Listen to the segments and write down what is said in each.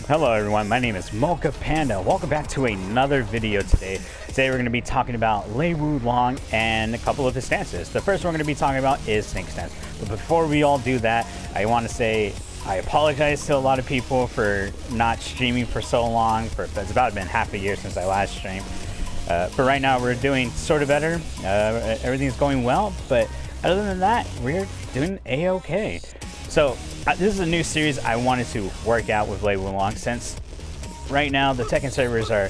Hello everyone, my name is Mocha Panda. Welcome back to another video today. Today we're going to be talking about Lei Wulong and a couple of his stances. The first one we're going to be talking about is snake stance. But before we all do that, I want to say I apologize to a lot of people for not streaming for so long. It's about been half a year since I last streamed. But right now we're doing sort of better. Everything's going well, but other than that, we're doing a-okay. So this is a new series I wanted to work out with Lei Wulong, since right now the Tekken servers are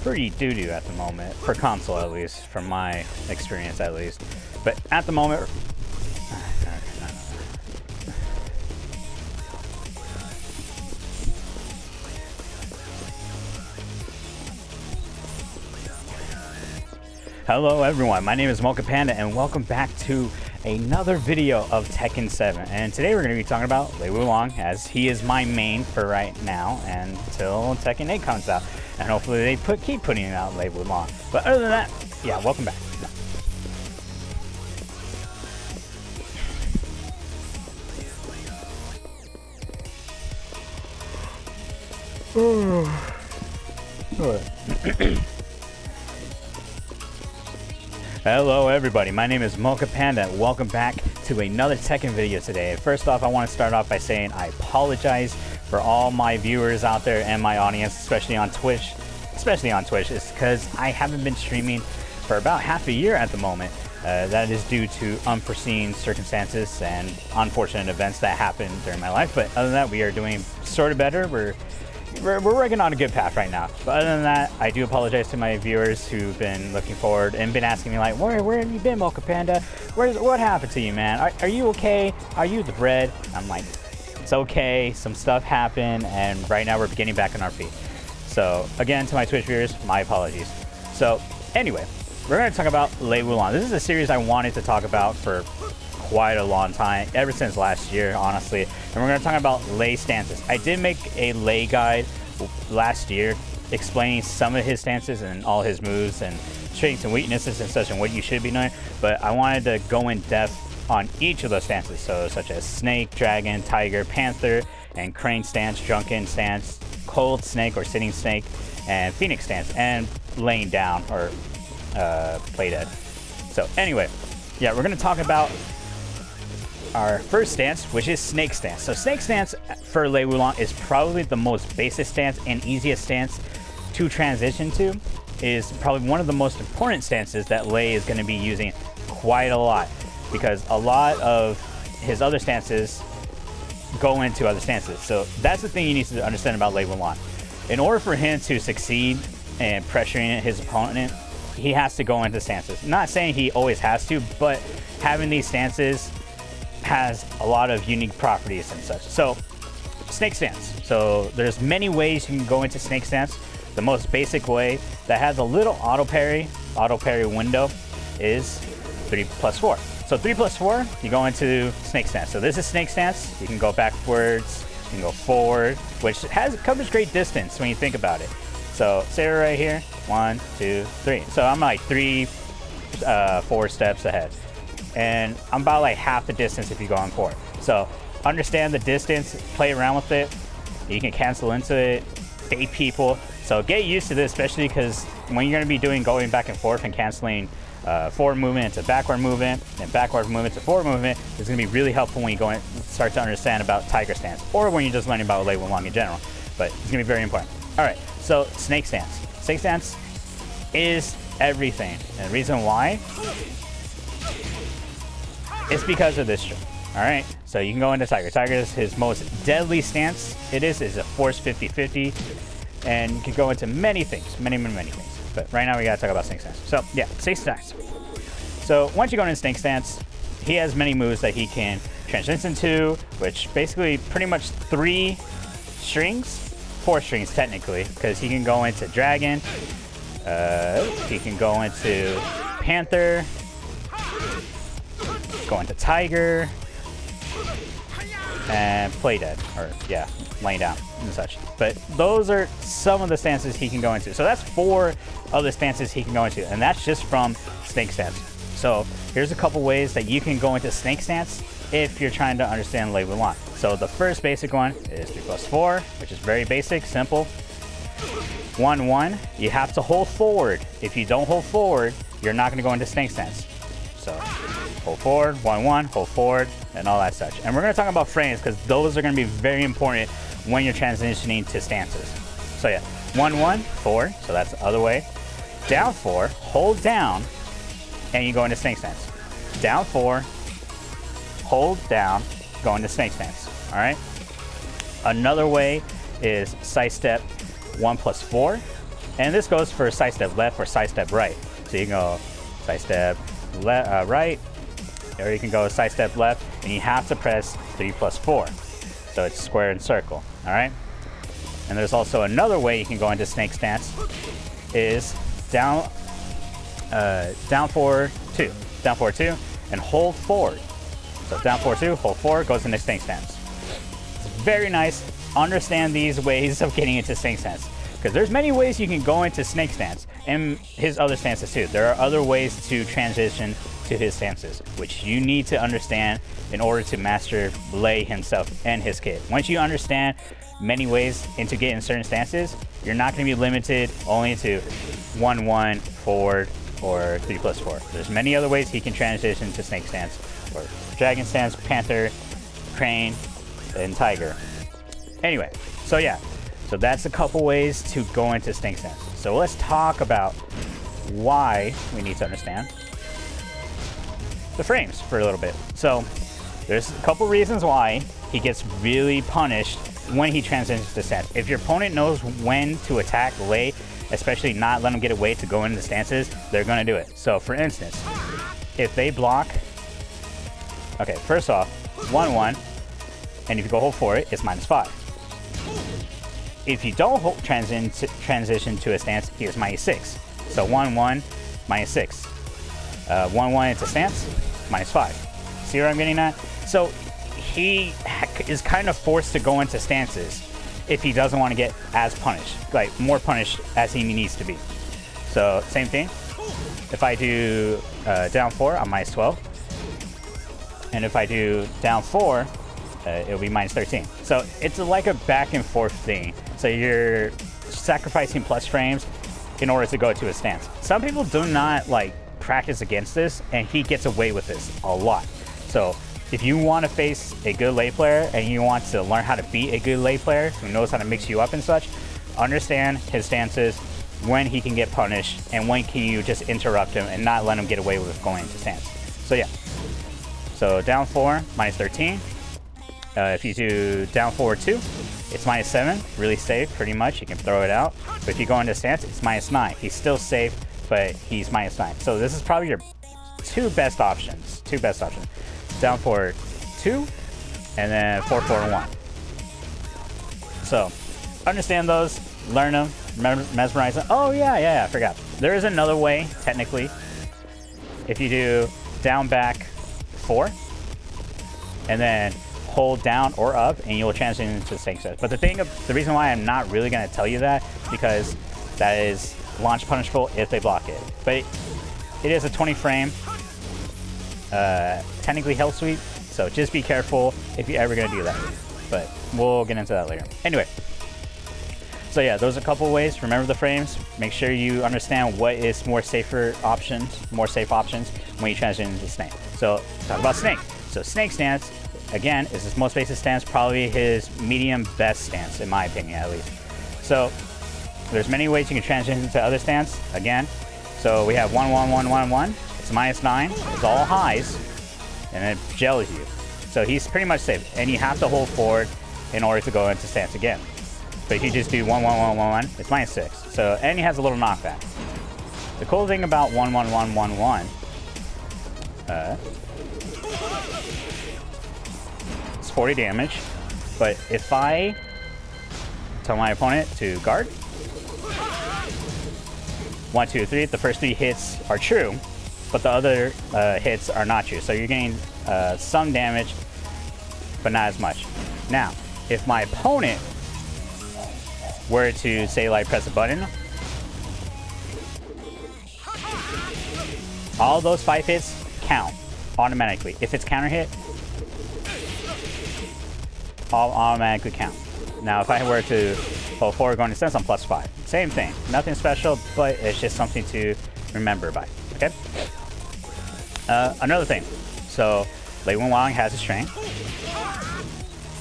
pretty doo-doo at the moment, for console at least, from my experience at least. But at the moment... Hello everyone, my name is Mocha Panda and welcome back to another video of Tekken 7. And today we're going to be talking about Lei Wulong, as he is my main for right now until Tekken 8 comes out. And hopefully they keep putting out Lei Wulong. But other than that, yeah, welcome back. Hello everybody, my name is Mocha Panda. Welcome back to another Tekken video today. First off, I want to start off by saying I apologize for all my viewers out there and my audience, especially on Twitch. It's because I haven't been streaming for about half a year at the moment. That is due to unforeseen circumstances and unfortunate events that happened during my life. But other than that, we are doing sort of better. We're working on a good path right now. But other than that, I do apologize to my viewers who've been looking forward and been asking me like, where have you been, Mocha Panda? What happened to you, man? Are you okay? Are you the bread? I'm like, it's okay. Some stuff happened, and right now we're getting back on our feet. So again, to my Twitch viewers, my apologies. So anyway, we're going to talk about Lei Wulong. This is a series I wanted to talk about for quite a long time, ever since last year, honestly. And we're going to talk about Lei stances. I did make a Lei guide last year explaining some of his stances and all his moves and strengths and weaknesses and such, and what you should be doing. But I wanted to go in depth on each of those stances, so such as Snake, Dragon, Tiger, Panther, and Crane stance, Drunken stance, Cold Snake or Sitting Snake, and Phoenix stance, and laying down or play dead. So anyway, yeah, we're going to talk about our first stance, which is Snake stance. So Snake stance for Lei Wulong is probably the most basic stance and easiest stance to transition to. Is probably one of the most important stances that Lei is going to be using quite a lot, because a lot of his other stances go into other stances. So that's the thing you need to understand about Lei Wulong. In order for him to succeed in pressuring his opponent, he has to go into stances. Not saying he always has to, but having these stances has a lot of unique properties and such. So snake stance. So there's many ways you can go into snake stance. The most basic way that has a little auto parry window is 3+4. So 3+4, you go into snake stance. So this is snake stance. You can go backwards, you can go forward, which covers great distance when you think about it. So say right here, 1, 2, 3. So I'm like 4 steps ahead. And I'm about like half the distance if you go on forward. So understand the distance, play around with it. You can cancel into it, bait people. So get used to this, especially because when you're going to be going back and forth and canceling forward movement into backward movement and backward movement to forward movement, it's going to be really helpful when you go and start to understand about Tiger stance, or when you're just learning about Lei Wulong in general. But it's going to be very important. All right, so snake stance. Snake stance is everything. And the reason why, it's because of this string. All right, so you can go into Tiger. Tiger is his most deadly stance. It is a force 50-50, and you can go into many things, many things. But right now we gotta talk about snake stance. So yeah, snake stance. So once you go into snake stance, he has many moves that he can transition into, which basically pretty much 4 strings technically, because he can go into Dragon, he can go into Panther, go into Tiger, and play dead, or yeah, laying down and such. But those are some of the stances he can go into. So that's 4 of the stances he can go into, and that's just from snake stance. So here's a couple ways that you can go into snake stance if you're trying to understand Lei Wulong. So the first basic one is 3 plus 4, which is very basic, simple. 1, 1, you have to hold forward. If you don't hold forward, you're not going to go into snake stance. So hold forward, 1, 1, hold forward, and all that such. And we're going to talk about frames because those are going to be very important when you're transitioning to stances. So yeah, 1, 1, forward, so that's the other way. Down 4, hold down, and you go into snake stance. Down 4, hold down, go into snake stance. All right. Another way is side step 1 plus 4, and this goes for side step left or side step right. So you can go side step right, or you can go side step left, and you have to press 3 plus 4. So it's square and circle. All right. And there's also another way you can go into snake stance is down 4 2, down 4 2, and hold forward. So down 4 2, hold forward, goes into snake stance. It's very nice. Understand these ways of getting into snake stance because there's many ways you can go into snake stance and his other stances too. There are other ways to transition to his stances, which you need to understand in order to master Lei himself and his kit. Once you understand many ways into getting certain stances, you're not going to be limited only to 1 1 forward or 3 plus 4. There's many other ways he can transition to snake stance or dragon stance, panther, crane, and tiger. Anyway, so yeah, so that's a couple ways to go into snake stance. So let's talk about why we need to understand the frames for a little bit. So there's a couple reasons why he gets really punished when he transitions to stance. If your opponent knows when to attack Lei, especially not let him get away to go into the stances, they're going to do it. So for instance, if they block, okay, first off, 1 1, and if you go hold for it, it's -5. If you don't transition to a stance, here's -6. So 1 1, -6. 1 1 into stance, -5. See where I'm getting at? So he is kind of forced to go into stances if he doesn't want to get as punished, like more punished as he needs to be. So same thing. If I do down 4, I'm -12. And if I do down 4, it'll be -13. So it's like a back and forth thing. So you're sacrificing plus frames in order to go to a stance. Some people do not like practice against this, and he gets away with this a lot. So if you want to face a good Lei player and you want to learn how to beat a good Lei player who knows how to mix you up and such, understand his stances, when he can get punished, and when can you just interrupt him and not let him get away with going into stance. So yeah. So down 4, -13. If you do down 4 2, it's -7. Really safe, pretty much. You can throw it out. But if you go into stance, it's -9. He's still safe, but he's -9. So this is probably your two best options. Down 4 2, and then 4 4 1. So understand those, learn them, mesmerize them. Oh yeah, I forgot. There is another way, technically. If you do down back 4, and then hold down or up, and you'll transition into snake stance. But the reason why I'm not really going to tell you that, because that is launch punishable if they block it. But it is a 20 frame, technically hell sweep, so just be careful if you're ever going to do that. But we'll get into that later. Anyway, so yeah, those are a couple ways. Remember the frames. Make sure you understand what is more safe options when you transition into snake. So talk about snake. So snake stance, again, is his most basic stance, probably his medium best stance, in my opinion, at least. So there's many ways you can transition into other stance, again. So we have 1 1 1 1 1. It's -9. It's all highs, and it gels you. So he's pretty much safe, and you have to hold forward in order to go into stance again. But if you just do 1 1 1 1 1, it's -6. So, and he has a little knockback. The cool thing about 1 1 1 1 1, it's 40 damage. But if I tell my opponent to guard, 1 2 3, the first 3 hits are true, but the other hits are not true. So you're getting some damage, but not as much. Now, if my opponent were to say, like, press a button, all those 5 hits count automatically. If it's counter hit, all automatically count. Now, if I were to hold forward going to stance, I'm +5. Same thing. Nothing special, but it's just something to remember by. Okay? Another thing. So, Lei Wulong has a string.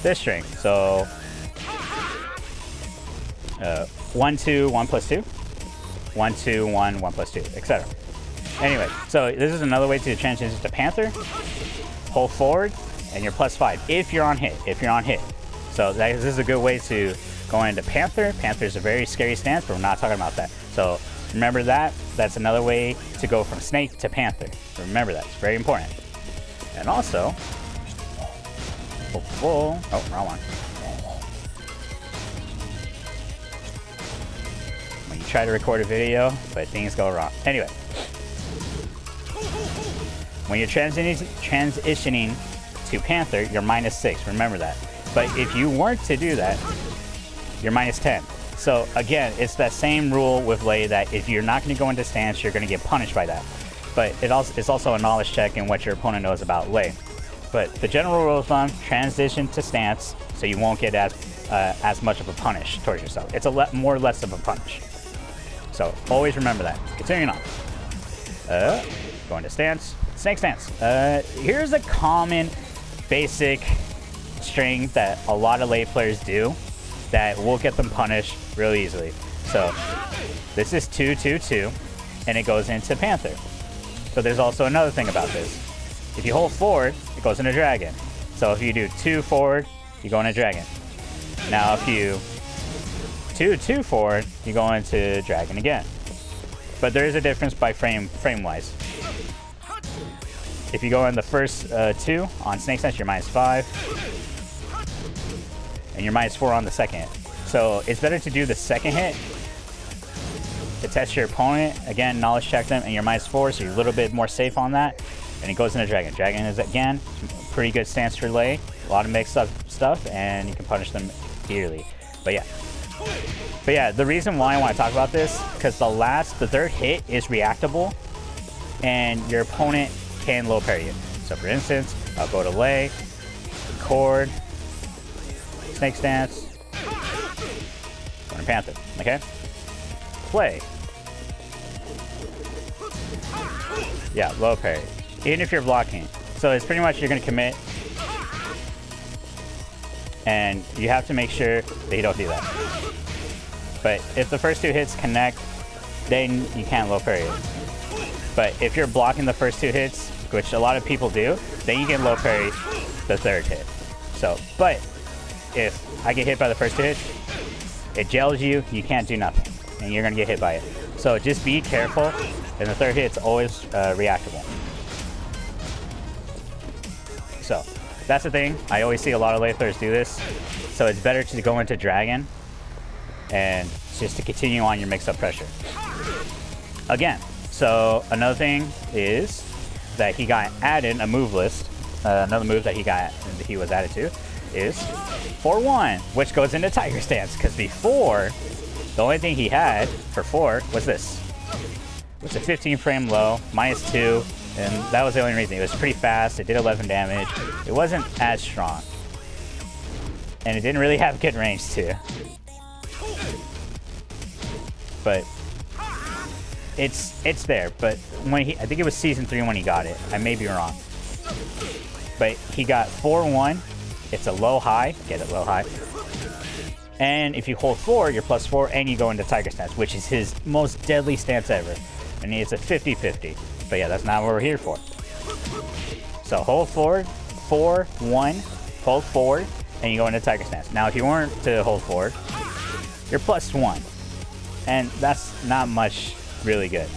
This string. So, 1, 2, 1 plus 2. 1, 2, 1, 1 plus 2, etc. Anyway, so this is another way to transition to Panther. Hold forward, and you're +5 if you're on hit. So this is a good way to go into Panther. Panther is a very scary stance, but we're not talking about that. So remember that. That's another way to go from Snake to Panther. Remember that. It's very important. And also, oh, wrong one. When you try to record a video, but things go wrong. Anyway, when you're transitioning to Panther, you're -6. Remember that. But if you weren't to do that, you're -10. So again, it's that same rule with Lei that if you're not going to go into stance, you're going to get punished by that. But it's also a knowledge check in what your opponent knows about Lei. But the general rule of thumb, transition to stance, so you won't get as much of a punish towards yourself. It's more or less of a punish. So always remember that. Continuing on. Going to stance. Snake stance. Here's a common basic string that a lot of Lei players do that will get them punished really easily. So this is 2, 2, 2, and it goes into Panther. So there's also another thing about this. If you hold forward, it goes into Dragon. So if you do 2 forward, you go into Dragon. Now if you 2, 2 forward, you go into Dragon again. But there is a difference by frame-wise. If you go in the first 2 on Snake Stance, you're -5. And you're -4 on the second hit. So it's better to do the second hit to test your opponent. Again, knowledge check them, and you're -4, so you're a little bit more safe on that. And it goes into Dragon. Dragon is, again, pretty good stance for Lei. A lot of mixed up stuff, and you can punish them dearly. But yeah, the reason why I want to talk about this, because the third hit is reactable, and your opponent can low parry it. So for instance, I'll go to Lei, record, Snake Stance, go to Panther, okay? Play. Yeah, low parry. Even if you're blocking. So it's pretty much you're going to commit, and you have to make sure that you don't do that. But if the first 2 hits connect, then you can't low parry it. But if you're blocking the first 2 hits, which a lot of people do, then you can low parry the third hit. So, but if I get hit by the first 2 hits, it gels you, you can't do nothing, and you're gonna get hit by it. So just be careful, and the third hit's always reactable. So that's the thing. I always see a lot of Lei players do this. So it's better to go into Dragon and just to continue on your mix-up pressure. Again, so another thing is that he got added a move list. Another move that he was added to is 4-1, which goes into Tiger Stance. Because before, the only thing he had for 4 was this. It was a 15 frame low, -2, and that was the only reason. It was pretty fast. It did 11 damage. It wasn't as strong, and it didn't really have good range too. But it's there. But when I think it was season 3 when he got it. I may be wrong. But he got 4-1. It's a low high. Get it, low high. And if you hold forward, you're +4, and you go into Tiger Stance, which is his most deadly stance ever. And it's a 50-50. But yeah, that's not what we're here for. So hold forward, 4-1, hold forward, and you go into Tiger Stance. Now, if you weren't to hold forward, you're +1. And that's not much really good.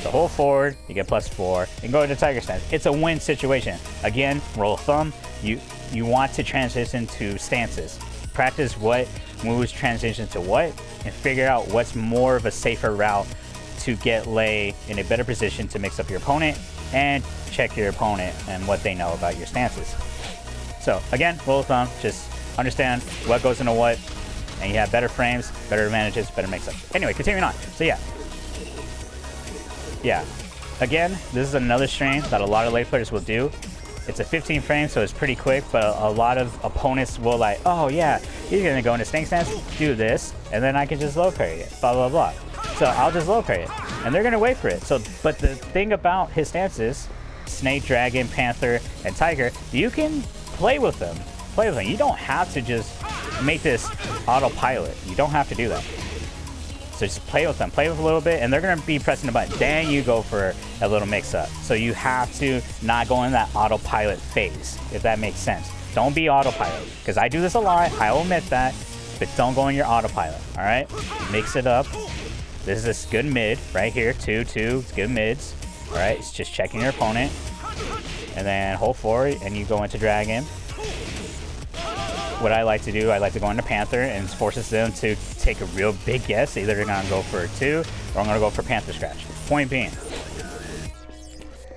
So hold forward, you get +4, and go into Tiger Stance. It's a win situation. Again, rule of thumb, you want to transition to stances. Practice what moves transition to what, and figure out what's more of a safer route to get Lei in a better position to mix up your opponent and check your opponent and what they know about your stances. So again, rule of thumb, just understand what goes into what, and you have better frames, better advantages, better mix-ups. Anyway, continuing on. So yeah. Again, this is another strain that a lot of Lei players will do. It's a 15 frame, so it's pretty quick, but a lot of opponents will like, oh yeah, he's gonna go into snake stance, do this, and then I can just low parry it, blah, blah, blah. So I'll just low parry it, and they're gonna wait for it. So, but the thing about his stances, snake, dragon, panther, and tiger, you can play with them. Play with them. You don't have to just make this autopilot. You don't have to do that. So just play with them, play with a little bit, and they're gonna be pressing the button. Then you go for a little mix-up. So you have to not go in that autopilot phase, if that makes sense. Don't be autopilot, because I do this a lot, I will admit that, but don't go in your autopilot, all right? Mix it up. This is this good mid right here, 2-2, it's good mids. All right, it's just checking your opponent, and then hold forward, and you go into dragon. What I like to do, I like to go into Panther, and it forces them to take a real big guess. Either they're gonna go for 2, or I'm gonna go for Panther Scratch. Point being,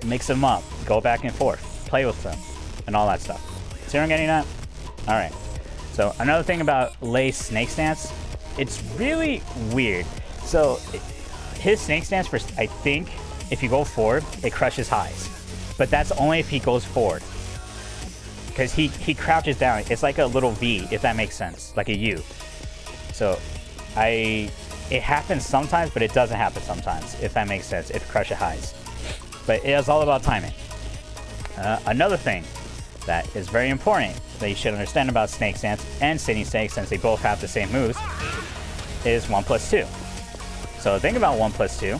mix them up, go back and forth, play with them, and all that stuff. See what I'm getting at? All right. So another thing about Lei snake stance, it's really weird. So his snake stance, for I think, if you go forward, it crushes highs, but that's only if he goes forward. Because he crouches down. It's like a little V, if that makes sense, like a U. So it happens sometimes, but it doesn't happen sometimes, if that makes sense, if crush it highs. But it is all about timing. Another thing that is very important that you should understand about snake stance and sitting snake, since they both have the same moves, is 1+2. So think about 1+2.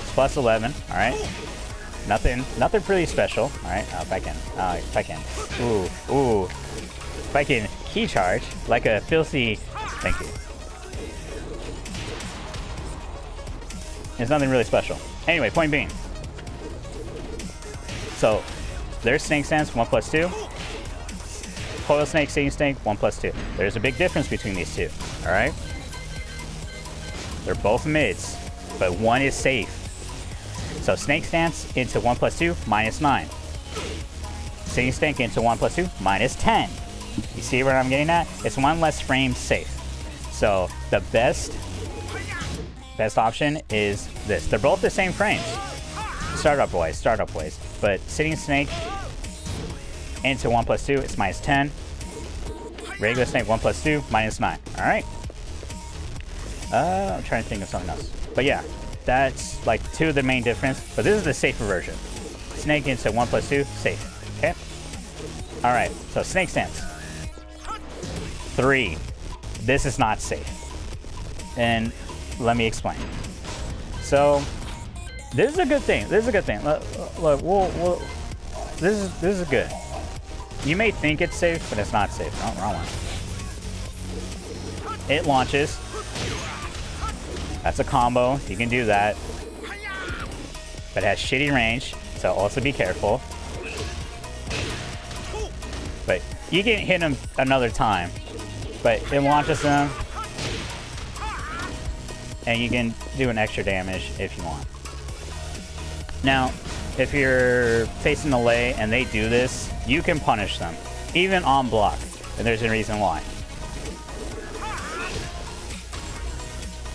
It's plus 11, all right? Nothing pretty special. All right, if I can, if I can key charge like a filthy, thank you. There's nothing really special. Anyway, point being. So, there's snake stance, 1+2. Coil snake, sitting snake, 1+2. There's a big difference between these two, all right? They're both mids, but one is safe. So snake stance into 1+2, -9. Sitting snake into 1+2, -10. You see where I'm getting at? It's one less frame safe. So the best option is this. They're both the same frames. Startup wise. But sitting snake into 1+2, it's -10. Regular snake 1+2, -9. All right. I'm trying to think of something else. But yeah. That's like two of the main difference, but this is the safer version. Snake into 1+2, safe, okay? All right, so snake stance. 3, this is not safe. And let me explain. So, this is a good thing, Look, this is good. You may think it's safe, but it's not safe. No, wrong one. It launches. That's a combo, you can do that. But it has shitty range, so also be careful. But you can hit him another time. But it launches him. And you can do an extra damage if you want. Now, if you're facing the Lei and they do this, you can punish them. Even on block. And there's a reason why.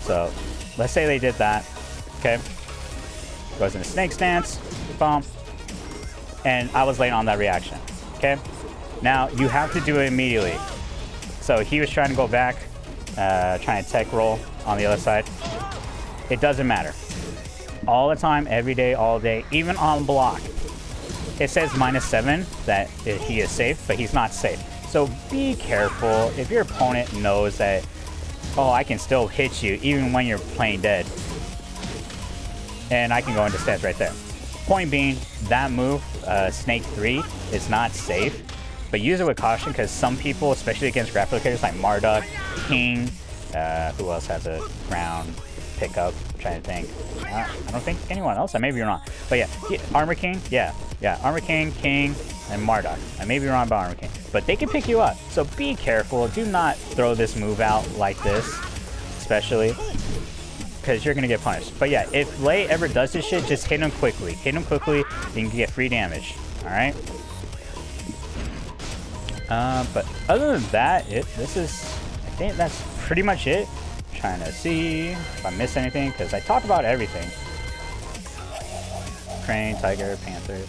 So, let's say they did that, okay? Goes into snake stance, boom, and I was late on that reaction, okay? Now, you have to do it immediately. So he was trying to go back, trying to tech roll on the other side. It doesn't matter. All the time, every day, all day, even on block. It says -7 that he is safe, but he's not safe. So be careful. If your opponent knows that, oh, I can still hit you even when you're playing dead. And I can go into stance right there. Point being, that move, Snake 3, is not safe. But use it with caution, because some people, especially against grappler characters like Marduk, King, who else has a ground pickup? I'm trying to think. I don't think anyone else. I may be wrong. But yeah, Armor King, yeah. Armor King, King, and Marduk. I may be wrong about Armor King. But they can pick you up. So be careful. Do not throw this move out like this, especially, because you're going to get punished. But yeah, if Lei ever does this shit, just hit him quickly. Hit him quickly, then you can get free damage. Alright? But other than that, I think that's pretty much it. Trying to see if I missed anything, because I talked about everything. Crane, Tiger, Panther.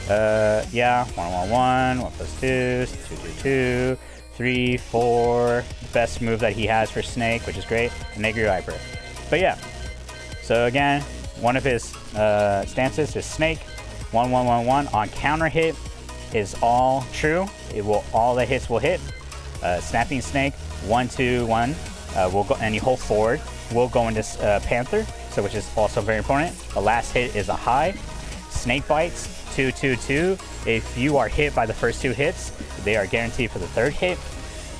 Yeah, 1-1-1, 1+2, 2-2-2, 3-4. Best move that he has for Snake, which is great. Angry Viper. But yeah, so again, one of his stances is Snake. 1-1-1-1 on counter hit is all true. All the hits will hit. Snapping Snake 1-2-1 will go, and you hold forward will go into Panther, so which is also very important. The last hit is a high. Snake bites 2-2-2. If you are hit by the first 2 hits, they are guaranteed for the 3rd hit.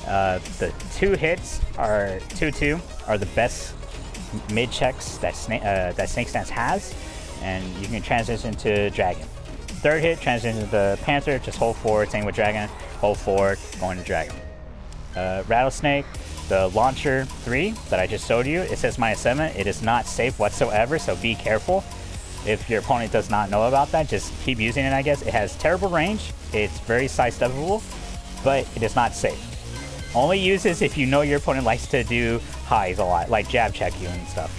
The 2 hits are 2-2 are the best mid checks that Snake stance has, and you can transition to Dragon. 3rd hit, transition to Panther, just hold forward, same with Dragon, hold forward, going to Dragon. Rattlesnake, the launcher 3 that I just showed you, it says -7. It is not safe whatsoever, so be careful. If your opponent does not know about that, just keep using it, I guess. It has terrible range, it's very sidesteppable, but it is not safe. Only uses if you know your opponent likes to do highs a lot, like jab check you and stuff.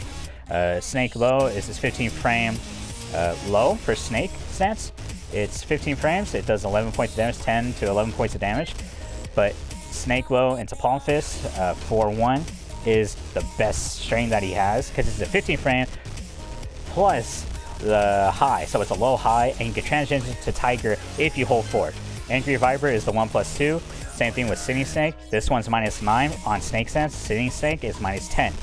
Snake low is his 15 frame low for Snake stance. It's 15 frames, it does 11 points of damage, 10 to 11 points of damage. But Snake low into Palm Fist 4-1 is the best strain that he has, because it's a 15 frame plus the high, so it's a low high, and you can transition to Tiger if you hold forward. Angry Viper is the 1+2. Same thing with Sitting Snake. This one's -9 on Snake stance. Sitting Snake is -10.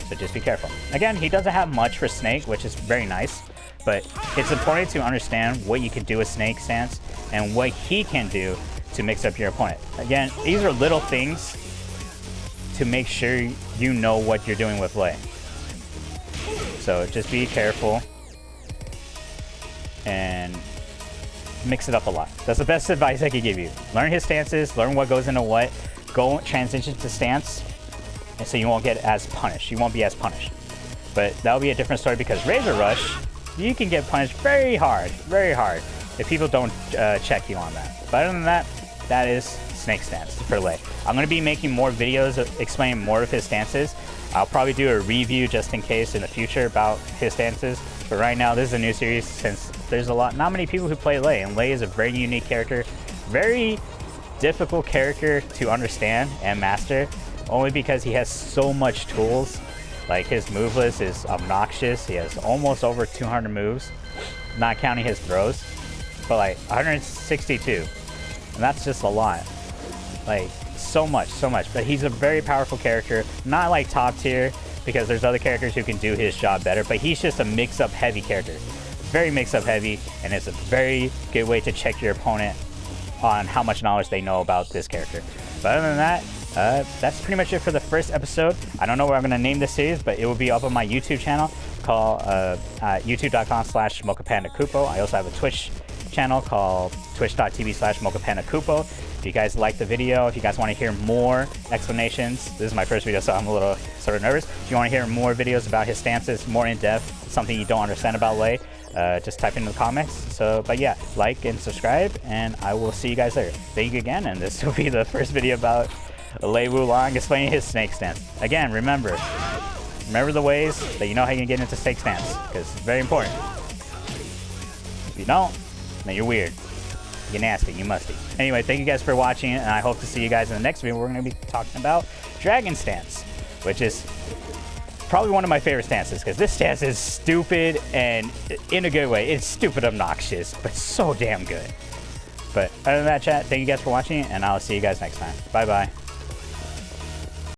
So just be careful. Again, he doesn't have much for Snake, which is very nice, but it's important to understand what you can do with Snake stance and what he can do to mix up your opponent. Again, these are little things to make sure you know what you're doing with Lei. So just be careful and mix it up a lot. That's the best advice I could give you. Learn his stances, learn what goes into what, go transition to stance, and so you won't get as punished. You won't be as punished. But that'll be a different story, because Razor Rush, you can get punished very hard if people don't check you on that. But other than that, that is Snake stance for Lei. I'm going to be making more videos explaining more of his stances. I'll probably do a review just in case in the future about his stances. But right now, this is a new series since there's not many people who play Lei, and Lei is a very unique character, very difficult character to understand and master, only because he has so much tools. Like, his move list is obnoxious. He has almost over 200 moves, not counting his throws, but like 162, and that's just a lot. Like, so much. But he's a very powerful character, not like top tier, because there's other characters who can do his job better, but he's just a mix-up heavy character. Very mix-up heavy, and it's a very good way to check your opponent on how much knowledge they know about this character. But other than that, that's pretty much it for the first episode. I don't know what I'm going to name this series, but it will be up on my YouTube channel called youtube.com/MochaPandaKupo. I also have a Twitch channel called twitch.tv/MochaPandaKupo. If you guys like the video, if you guys want to hear more explanations, this is my first video, so I'm a little sort of nervous. If you want to hear more videos about his stances, more in depth, something you don't understand about Lei, just type in the comments. So, but yeah, like and subscribe, and I will see you guys later. Thank you again, and this will be the first video about Lei Wulong explaining his Snake stance. Again, remember the ways that you know how you can get into Snake stance, because it's very important. If you don't, then you're weird. You're nasty, you musty. Anyway, thank you guys for watching, and I hope to see you guys in the next video. We're going to be talking about Dragon stance, which is probably one of my favorite stances, because this stance is stupid, and in a good way. It's stupid obnoxious, but so damn good. But other than that, chat, thank you guys for watching, and I'll see you guys next time. Bye-bye.